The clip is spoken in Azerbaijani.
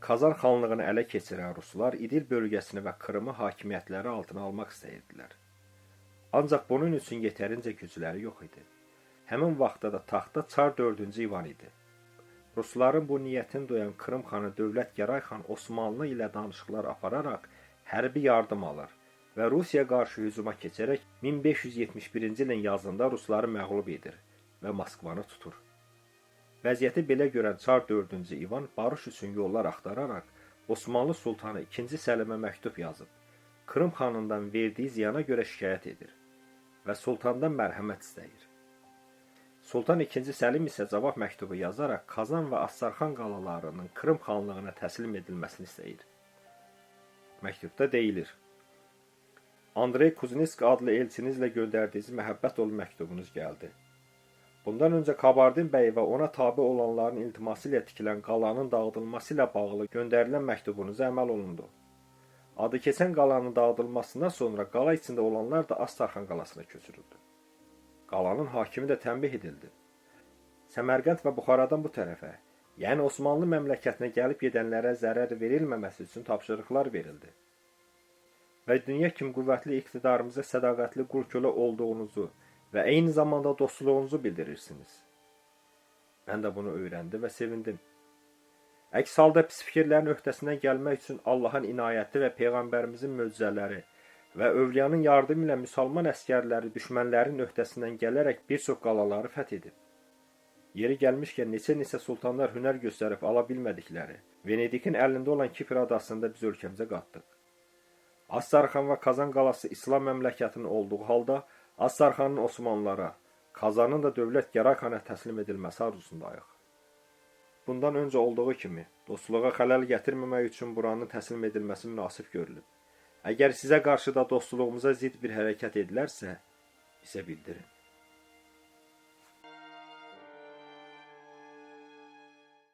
Kazan xanlığını ələ keçirən ruslar İdil bölgəsini və Krımı hakimiyyətləri altına almaq istəyirdilər. Ancaq bunun üçün yetərincə gücləri yox idi. Həmin vaxtda da taxtda Çar 4-cü İvan idi. Rusların bu niyyətini duyan Krım xanı Dövlət Gəray xan Osmanlı ilə danışıqlar apararaq hərbi yardım alır və Rusiyaya qarşı hücuma keçərək 1571-ci ilin yazında rusları məğlub edir və Moskvanı tutur. Vəziyyəti belə görən Çar 4-cü İvan barış üçün yollar axtararaq Osmanlı Sultanı 2-ci Səlimə məktub yazıb, Krım xanından verdiyi ziyana görə şikayət edir və Sultandan mərhəmət istəyir. Sultan II. Səlim isə cavab məktubu yazaraq Kazan və Astarxan qalalarının Krım xanlığına təslim edilməsini istəyir. Məktubda deyilir: Andrey Kuznesk adlı elçinizlə göndərdiyiniz məhəbbət dolu məktubunuz gəldi. Bundan öncə Kabardin bəy və ona tabe olanların iltiması ilə tikilən qalanın dağıdılması ilə bağlı göndərilən məktubunuza əməl olundu. Adı keçən qalanın dağıdılmasından sonra qala içində olanlar da Astarxan qalasına köçürüldü. Qalanın hakimi də tənbih edildi. Səmərqənd və Buxaradan bu tərəfə, yəni Osmanlı məmləkətinə gəlib gedənlərə zərər verilməməsi üçün tapşırıqlar verildi. Və dünya kimi qüvvətli iqtidarımıza sədaqətli qul kölə olduğunuzu və eyni zamanda dostluğunuzu bildirirsiniz. Mən də bunu öyrəndim və sevindim. Əks halda pis fikirlərin öhdəsindən gəlmək üçün Allahın inayəti və Peyğəmbərimizin möcüzələri və övliyanın yardımı ilə müsəlman əskərləri düşmənlərin öhdəsindən gələrək bir çox qalaları fəth edib. Yeri gəlmişkən neçə sultanlar hünər göstərib ala bilmədikləri Venedikin əlində olan Kipr adasında biz ölkəmizə qatdıq. Astarxan və Kazan qalası İslam məmləkətinin olduğu halda Astarxanın Osmanlılara, Kazanın da Dövlət Gəray xana təslim edilməsi arzusundayıq. Bundan öncə olduğu kimi, dostluğa xələl gətirməmək üçün buranın təslim edilməsi münasib görülüb. Əgər sizə qarşı da dostluğumuza zid bir hərəkət edilərsə, bizə bildirin.